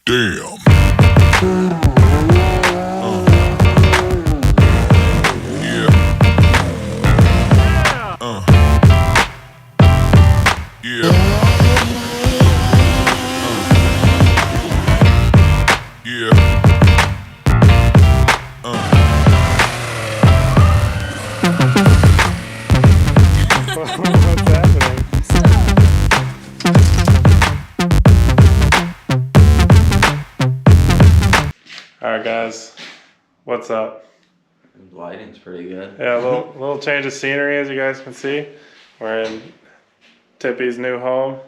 Damn. Yeah. Yeah. Yeah. What's happening? Alright guys, what's up? The lighting's pretty good. Yeah, a little change of scenery as you guys can see. We're in Tippy's new home.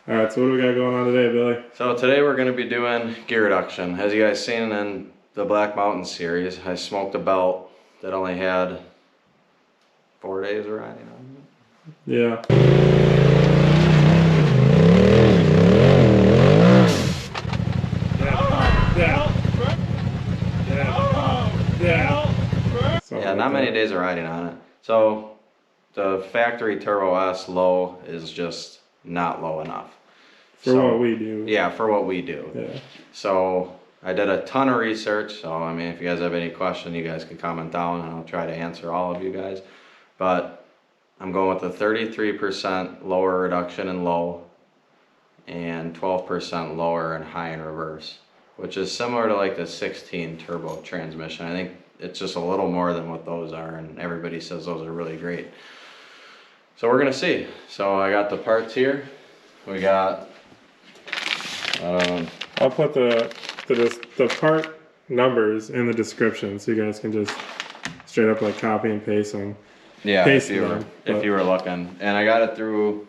Alright, so what do we got going on today, Billy? So today we're going to be doing gear reduction. As you guys seen in the Black Mountain series, I smoked a belt that only had 4 days of riding on it. Yeah. Yeah, not many days of riding on it. So the factory Turbo S low is just not low enough. For what we do. Yeah, for what we do. Yeah. So I did a ton of research. So I mean, if you guys have any question, you guys can comment down and I'll try to answer all of you guys. But I'm going with a 33% lower reduction in low and 12% lower in high and reverse, which is similar to like the 16 turbo transmission. I think it's just a little more than what those are, and everybody says those are really great. So we're gonna see. So I got the parts here. We got, I'll put the part numbers in the description so you guys can just straight up like copy and paste them. yeah, if you were looking. And I got it through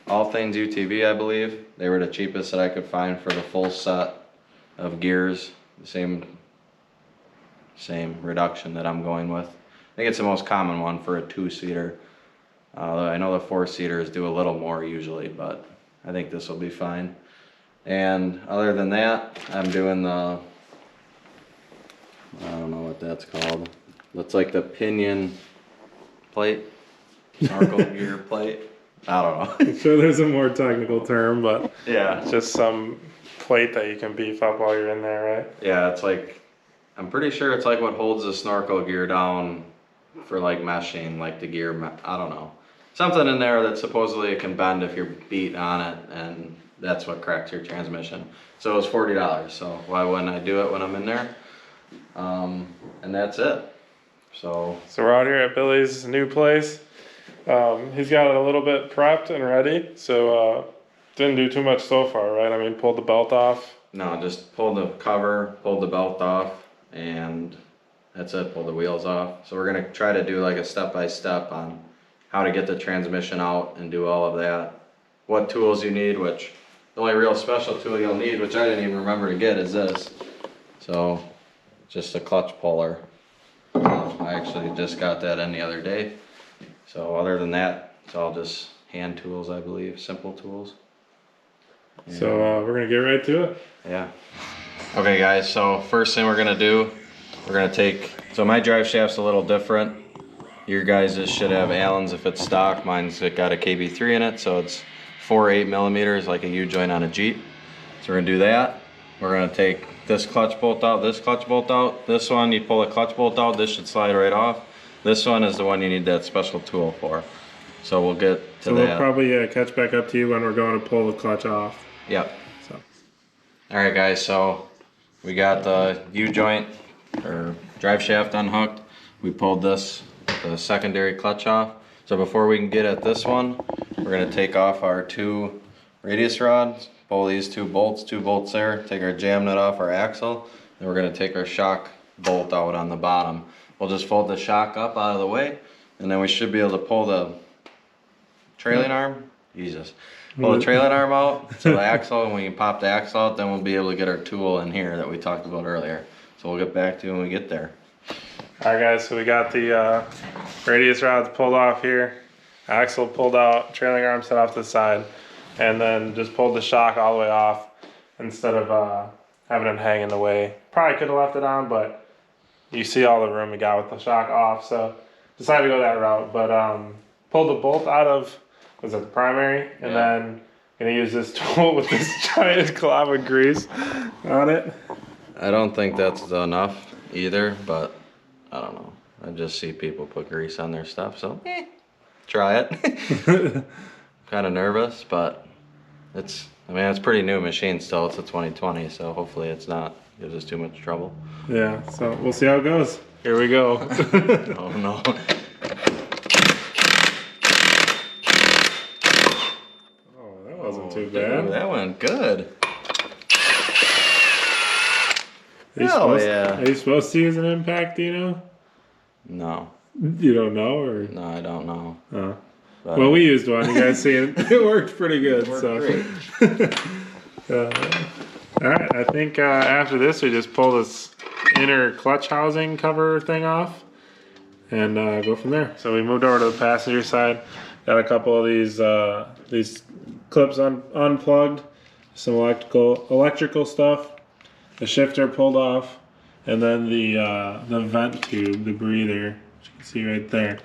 All Things UTV, I believe. They were the cheapest that I could find for the full set of gears. The same reduction that I'm going with. I think it's the most common one for a 2-seater. I know the 4-seaters do a little more usually, but I think this will be fine. And other than that, I'm doing the, I don't know what that's called. Looks like the pinion plate, snorkel gear plate. I don't know. I'm sure there's a more technical term, but Yeah. it's just some plate that you can beef up while you're in there, right? Yeah, it's like, I'm pretty sure it's like what holds the snorkel gear down for like meshing, like the gear, I don't know. Something in there that supposedly it can bend if you're beat on it, and that's what cracks your transmission. So it was $40, so why wouldn't I do it when I'm in there? And that's it. So we're out here at Billy's new place. He's got it a little bit prepped and ready, so didn't do too much so far, right? I mean, pulled the belt off. no, just pulled the cover, pulled the belt off, and that's it, pulled the wheels off. So we're gonna try to do like a step-by-step on how to get the transmission out and do all of that. What tools you need, which the only real special tool you'll need, which I didn't even remember to get, is this. So, just a clutch puller. I actually just got that in the other day. So other than that, it's all just hand tools, I believe, simple tools. So we're gonna get right to it. Yeah. Okay guys, so first thing we're gonna do, we're gonna take, so my drive shaft's a little different. Your guys' should have Allen's if it's stock. Mine's got a KB3 in it, so it's 4 8mm like a U-joint on a Jeep. So we're gonna do that. We're gonna take this clutch bolt out, this clutch bolt out. This one, you pull the clutch bolt out, this should slide right off. This one is the one you need that special tool for. So we'll get to that. So we'll probably catch back up to you when we're going to pull the clutch off. Yep. So. Alright guys, so we got the U-joint or drive shaft unhooked. We pulled the secondary clutch off. So before we can get at this one, we're gonna take off our 2 radius rods, pull these 2 bolts there, take our jam nut off our axle, and we're gonna take our shock bolt out on the bottom. We'll just fold the shock up out of the way, and then we should be able to pull the trailing arm, pull the trailing arm out to the axle, and we can pop the axle out, then we'll be able to get our tool in here that we talked about earlier. So we'll get back to you when we get there. Alright guys, so we got the radius rods pulled off here, axle pulled out, trailing arm set off to the side, and then just pulled the shock all the way off instead of having it hang in the way. Probably could have left it on, but you see all the room we got with the shock off, so decided to go that route. But pulled the bolt out of, was it the primary, and then gonna use this tool with this giant glob of grease on it. I don't think that's enough either, but I don't know. I just see people put grease on their stuff, so try it. Kind of nervous, but it's pretty new machine still. It's a 2020, so hopefully it's not gives us too much trouble. Yeah, so we'll see how it goes. Here we go. Oh no. Oh, that wasn't too bad. Dude, that went good. Are you supposed to use an impact, do you know? No. You don't know, or? No, I don't know. Oh. But Well, we used one. You guys see it? It worked pretty good. it worked So. great. All right. I think after this, we just pull this inner clutch housing cover thing off, and go from there. So we moved over to the passenger side. Got a couple of these clips unplugged, some electrical stuff. The shifter pulled off, and then the vent tube, the breather, which you can see right there.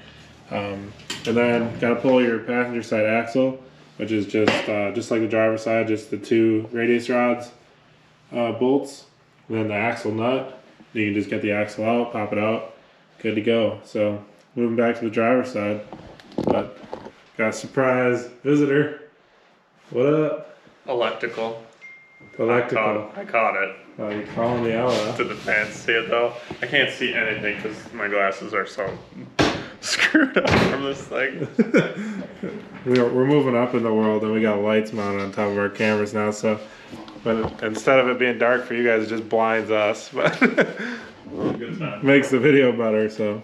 And then gotta pull your passenger side axle, which is just like the driver's side, just the two radius rods, bolts, and then the axle nut. You can just get the axle out, pop it out, good to go. So moving back to the driver's side, but got a surprise visitor. What up? Electrical. Electrical. I caught it. Oh, You're calling me out. Did the fans see it though? I can't see anything because my glasses are so screwed up from this thing. We're moving up in the world, and we got lights mounted on top of our cameras now. So, but instead of it being dark for you guys, it just blinds us. But makes the video better. So,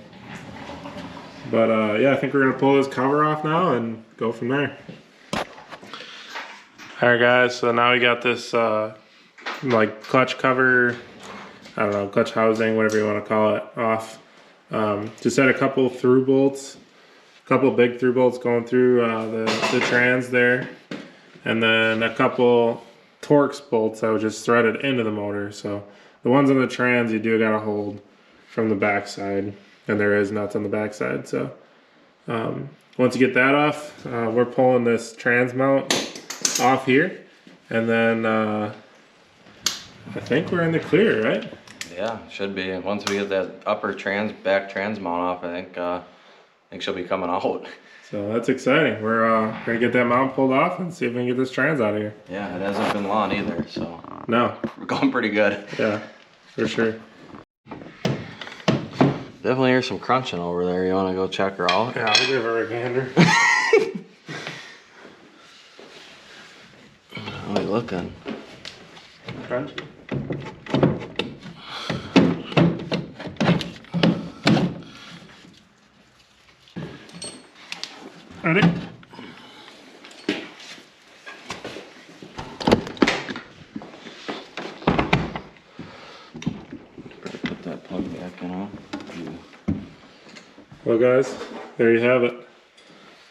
but yeah, I think we're gonna pull this cover off now and go from there. Alright guys, so now we got this like clutch cover, I don't know, clutch housing, whatever you want to call it, off. Just had a couple through bolts, a couple big through bolts going through the trans there, and then a couple Torx bolts that were just threaded into the motor. So the ones on the trans you do gotta hold from the backside, and there is nuts on the backside. So once you get that off, we're pulling this trans mount off here, and then I think we're in the clear, right? Yeah, should be. Once we get that upper back trans mount off, I think she'll be coming out. So that's exciting. We're gonna get that mount pulled off and see if we can get this trans out of here. Yeah, it hasn't been long either, so No. we're going pretty good. Yeah, for sure. Definitely hear some crunching over there. You want to go check her out? Yeah, I'll give her a gander. How are you looking? Crunchy. Ready? Put that plug back in on. Well guys, there you have it.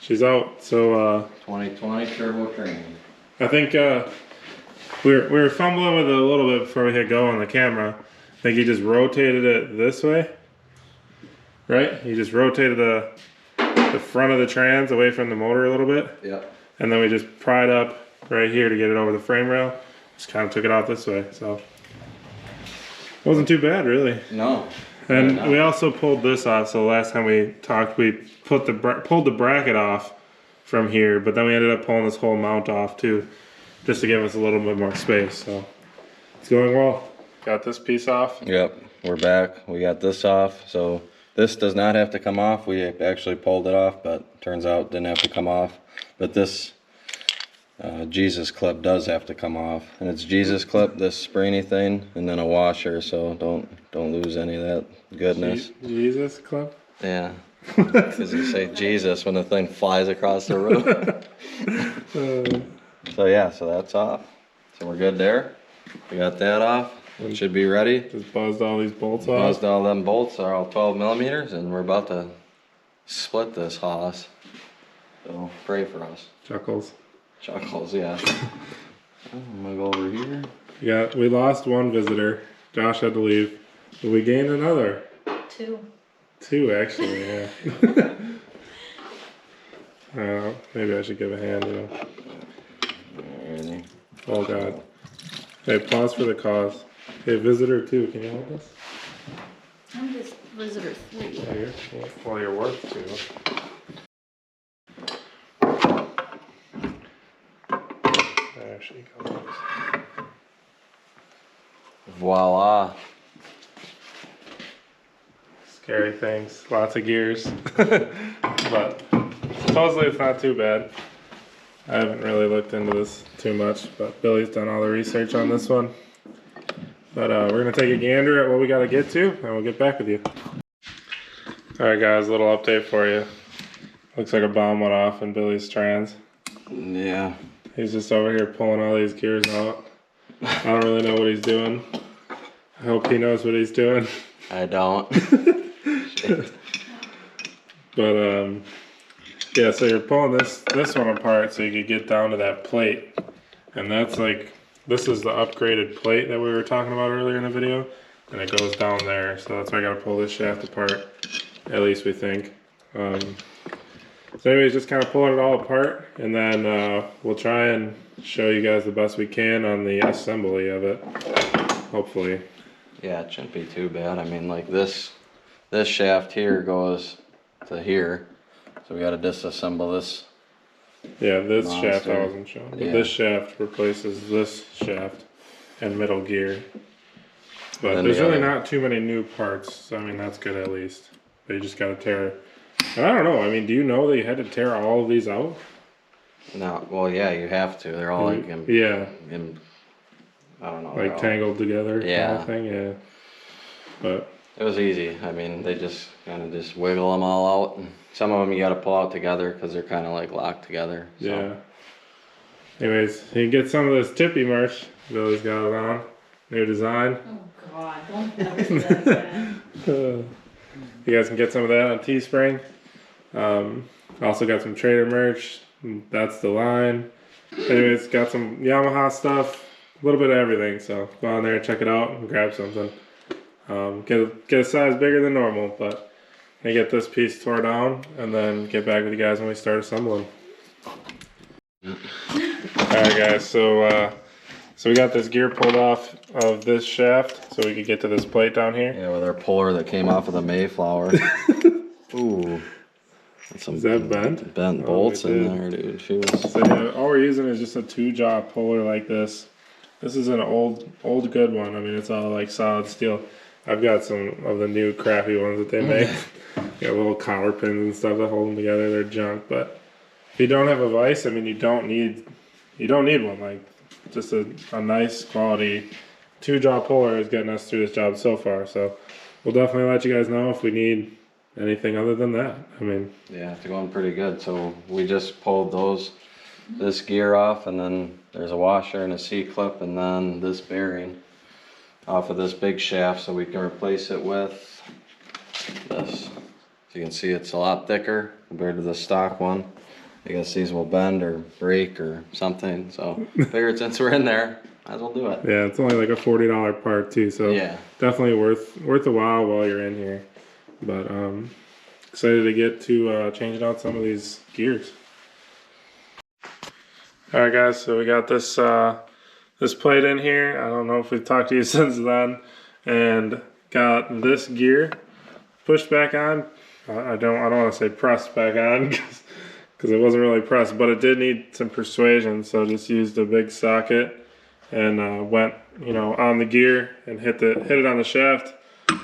She's out. So 2020 turbo training. I think we were fumbling with it a little bit before we hit go on the camera. I think he just rotated it this way, right? He just rotated the front of the trans away from the motor a little bit. Yep. And then we just pried up right here to get it over the frame rail. Just kind of took it out this way, so wasn't too bad really. No. And we also pulled this off. So last time we talked, we pulled the bracket off from here, but then we ended up pulling this whole mount off too, just to give us a little bit more space. So it's going well. Got this piece off. Yep, we're back. We got this off. So this does not have to come off. We actually pulled it off, but turns out it didn't have to come off. But this Jesus clip does have to come off, and it's Jesus clip, this springy thing, and then a washer. So don't lose any of that goodness. Jesus clip. Yeah. Because you say Jesus when the thing flies across the road. So yeah, so that's off. So we're good there. We got that off. It should be ready. Just buzzed all these bolts off. Buzzed all them bolts are all 12 millimeters, and we're about to split this hoss. So pray for us. Chuckles. Chuckles, yeah. I'm gonna go over here. Yeah, we lost one visitor. Josh had to leave, but we gained another. Two actually, yeah. Maybe I should give a hand, you know. Oh God. Hey, pause for the cause. Hey, visitor 2, can you hold this? I'm just visitor 3. Yeah, well, you're worth 2. There she goes. Voila. Scary things, lots of gears. But supposedly it's not too bad. I haven't really looked into this too much, but Billy's done all the research on this one. But we're gonna take a gander at what we gotta get to, and we'll get back with you. Alright guys, a little update for you. Looks like a bomb went off in Billy's trans. Yeah. He's just over here pulling all these gears out. I don't really know what he's doing. I hope he knows what he's doing. I don't. But yeah, so you're pulling this one apart so you could get down to that plate. And that's like, this is the upgraded plate that we were talking about earlier in the video. And it goes down there, so that's why I gotta pull this shaft apart. At least we think. So anyways, just kind of pulling it all apart, and then we'll try and show you guys the best we can on the assembly of it, hopefully. Yeah, it shouldn't be too bad. I mean, like this shaft here goes to here, so we got to disassemble this. Yeah, this monster. shaft I wasn't showing, but Yeah. this shaft replaces this shaft and middle gear. But then there's the really other- not too many new parts, so I mean that's good at least. But you just got to tear. And I don't know. I mean, do you know that you had to tear all of these out? No, well, yeah, you have to. They're all like Yeah, I don't know. like tangled together. Yeah. Kind of thing. Yeah. But It was easy. I mean, they just kind of just wiggle them all out, and some of them you got to pull out together because they're kind of like locked together. So. yeah. Anyways, you can get some of this Tippy merch. Billy's got it on. New design. Oh God, don't ever say that again. You guys can get some of that on Teespring. Also got some Trader merch. That's the line. Anyways, got some Yamaha stuff. A little bit of everything. So go on there, check it out, and grab something. Get a size bigger than normal, but I get this piece tore down, and then get back with you guys when we start assembling. Alright guys, so we got this gear pulled off of this shaft so we could get to this plate down here. Yeah, with our puller that came off of the Mayflower. Ooh. That's some Is that bent? Bent Oh, bolts we in did. there, dude. She was. So yeah, all we're using is just a 2-jaw puller like this. This is an old good one. I mean, it's all like solid steel. I've got some of the new crappy ones that they make. Got little collar pins and stuff that hold them together. They're junk, but if you don't have a vise, I mean, you don't need one. Like just a nice quality 2-jaw puller is getting us through this job so far. So we'll definitely let you guys know if we need anything other than that. I mean, Yeah, it's going pretty good. So we just pulled this gear off, and then there's a washer and a C-clip, and then this bearing off of this big shaft, so we can replace it with this. So you can see it's a lot thicker compared to the stock one. I guess these will bend or break or something. So figured since we're in there, might as well do it. yeah, it's only like a $40 part too. So Yeah. definitely worth a while you're in here. But excited to get to changing out some of these gears. All right, guys. So we got this this plate in here. I don't know if we've talked to you since then, and got this gear pushed back on. I don't want to say pressed back on because it wasn't really pressed, but it did need some persuasion. So just used a big socket and went on the gear and hit it on the shaft.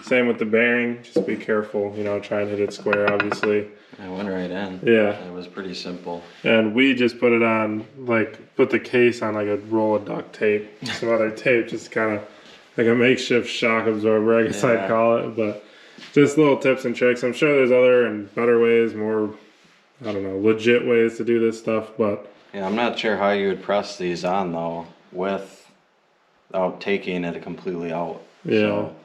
Same with the bearing, just be careful, try and hit it square, obviously. It went right in. Yeah. It was pretty simple. And we just put it on, put the case on like a roll of duct tape, some other tape, just kind of like a makeshift shock absorber, I guess I'd call it. But just little tips and tricks. I'm sure there's other and better ways, more, I don't know, legit ways to do this stuff, but. Yeah, I'm not sure how you would press these on though, without taking it completely out. Yeah. So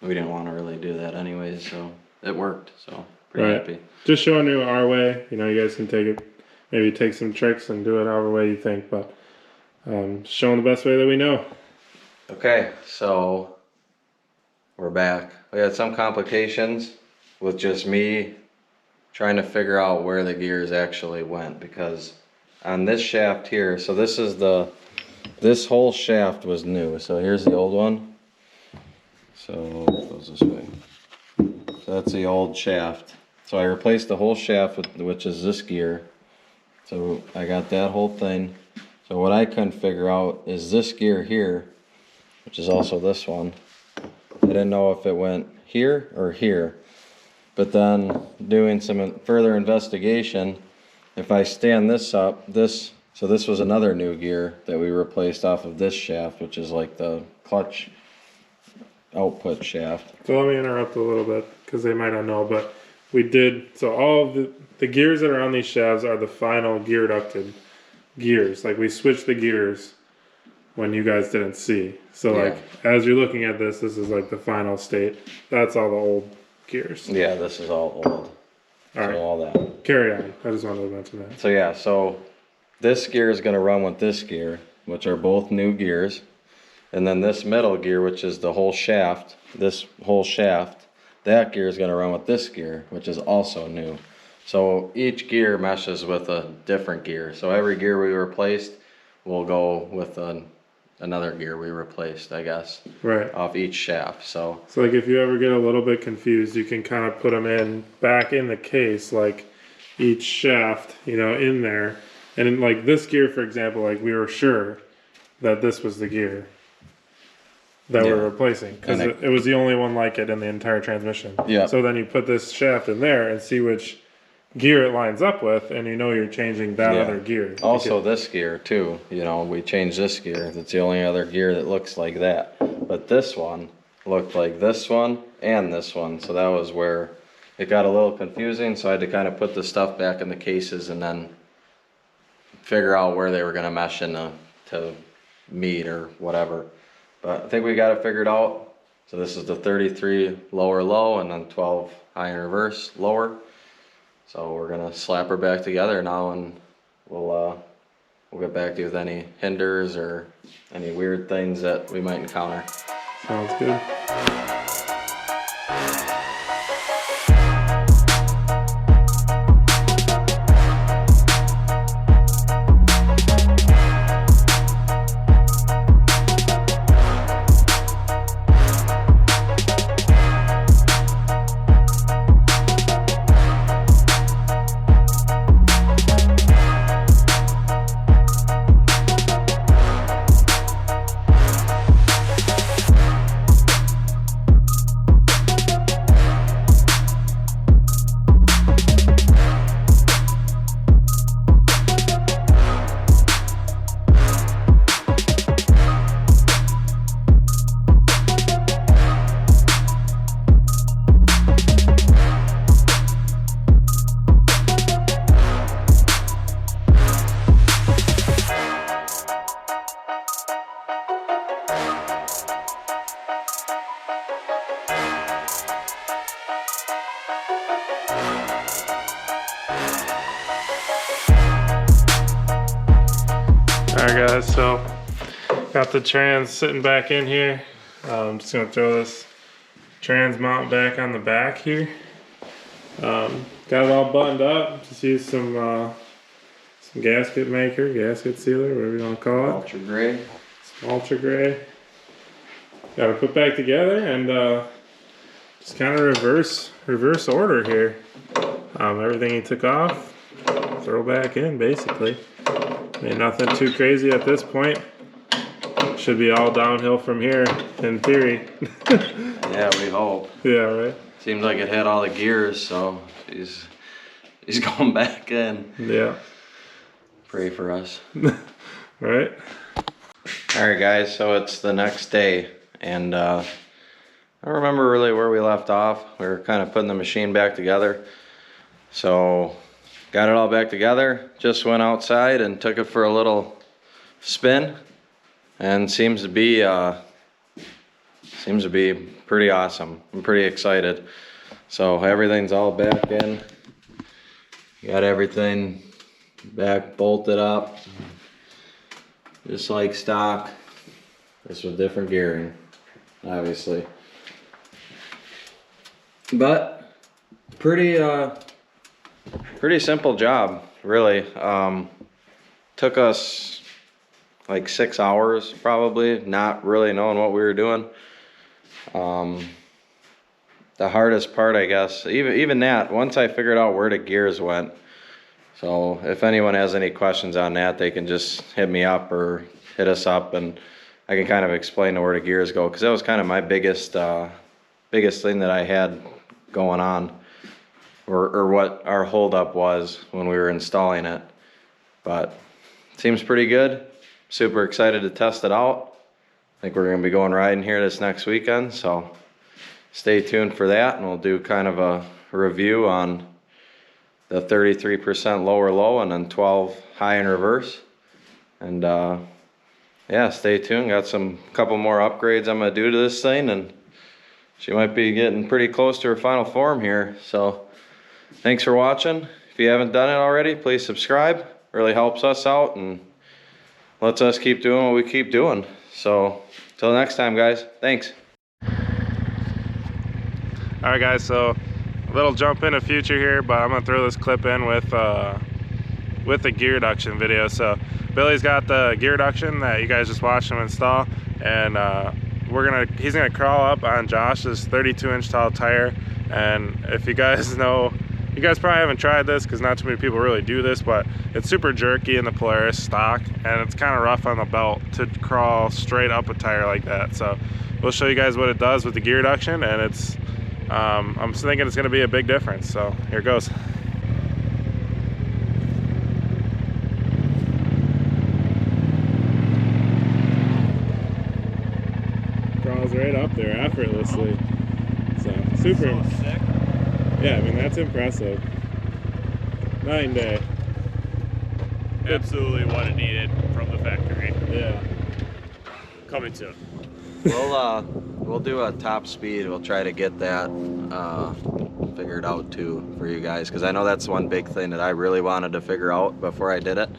we didn't want to really do that anyways, so it worked, so pretty happy. Just showing you our way. You guys can maybe take some tricks and do it however way you think, but showing the best way that we know. Okay, so we're back. We had some complications with just me trying to figure out where the gears actually went, because on this shaft here, so this is the this whole shaft was new. So here's the old one. So it goes this way. So that's the old shaft. So I replaced the whole shaft with, which is this gear. So I got that whole thing. So what I couldn't figure out is this gear here, which is also this one. I didn't know if it went here or here. But then doing some further investigation, if I stand this up, so this was another new gear that we replaced off of this shaft, which is like the clutch output shaft. So let me interrupt a little bit because they might not know, but we did, so all of the gears that are on these shafts are the final gear ducted gears. Like we switched the gears when you guys didn't see. So Yeah. like as you're looking at this is like the final state. That's all the old gears. Yeah, this is all old. All right. So all that. Carry on. I just wanted to mention that. So yeah, so this gear is going to run with this gear, which are both new gears. And then this middle gear, which is the whole shaft, this whole shaft, that gear is going to run with this gear, which is also new. So each gear meshes with a different gear. So every gear we replaced will go with another gear we replaced, I guess, Right. off each shaft. So like if you ever get a little bit confused, you can kind of put them in back in the case, like each shaft, you know, in there. And in like this gear, for example, like we were sure that this was the gear that Yeah. we're replacing because And it was the only one like it in the entire transmission. Yeah. So then you put this shaft in there and see which gear it lines up with, and you know you're changing that Yeah. other gear. also this gear too, you know, we changed this gear. That's the only other gear that looks like that. But this one looked like this one and this one. So that was where it got a little confusing. So I had to kind of put the stuff back in the cases and then figure out where they were going to mesh into to meet or whatever. But I think we got it figured out. So this is the 33 lower low and then 12 high in reverse lower. So we're gonna slap her back together now, and we'll get back to you with any hinders or any weird things that we might encounter. Sounds good. Alright guys, so got the trans sitting back in here. I'm just gonna throw this trans mount back on the back here. Got it all buttoned up. Just use some gasket maker, gasket sealer, whatever you want to call it. Ultra gray. Some ultra gray. Got to put back together and just kind of reverse order here. Everything he took off, throw back in basically. I mean, nothing too crazy at this point. Should be all downhill from here, in theory. Yeah, we hope. Yeah, right? Seems like it had all the gears, so he's going back in. Yeah. Pray for us. Right? Alright guys, so it's the next day, and I don't remember really where we left off. We were kind of putting the machine back together. So got it all back together, just went outside and took it for a little spin, and seems to be pretty awesome. I'm pretty excited. So everything's all back in. Got everything back bolted up, just like stock, just with different gearing, obviously. But pretty simple job, really. Took us like 6 hours probably, not really knowing what we were doing. The hardest part, I guess, even that, once I figured out where the gears went. So if anyone has any questions on that, they can just hit me up or hit us up, and I can kind of explain where the gears go, because that was kind of my biggest thing that I had going on, or what our holdup was when we were installing it. But it seems pretty good. Super excited to test it out. I think we're going to be going riding here this next weekend, so stay tuned for that, and we'll do kind of a review on the 33% lower low and then 12 high in reverse. And yeah, stay tuned. Got some couple more upgrades I'm gonna do to this thing, and she might be getting pretty close to her final form here. So thanks for watching. If you haven't done it already, please subscribe. Really helps us out and lets us keep doing what we keep doing. So till next time, guys, thanks. All right, guys, so a little jump into future here, but I'm gonna throw this clip in with the gear reduction video. So Billy's got the gear reduction that you guys just watched him install, and he's gonna crawl up on Josh's 32-inch tall tire. And if you guys know, you guys probably haven't tried this because not too many people really do this, but it's super jerky in the Polaris stock, and it's kind of rough on the belt to crawl straight up a tire like that. So we'll show you guys what it does with the gear reduction, and it's I'm thinking it's going to be a big difference. So here it goes. Crawls right up there effortlessly. So super. So sick. Yeah, I mean, that's impressive. Night and day. Absolutely what it needed from the factory. Yeah. Coming soon. We'll do a top speed. We'll try to get that figured out too for you guys, because I know that's one big thing that I really wanted to figure out before I did it.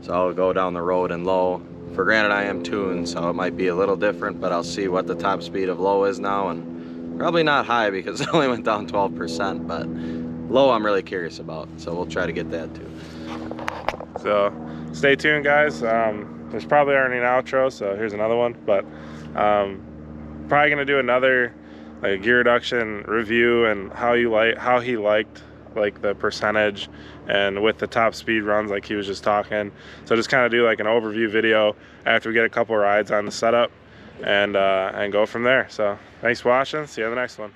So I'll go down the road and low. For granted, I am tuned, so it might be a little different, but I'll see what the top speed of low is now, and probably not high because it only went down 12%, but low I'm really curious about, so we'll try to get that too. So stay tuned, guys. There's probably already an outro, so here's another one, but probably gonna do another like gear reduction review and how he liked like the percentage and with the top speed runs like he was just talking. So just kind of do like an overview video after we get a couple rides on the setup, and go from there. So thanks for watching. See you on the next one.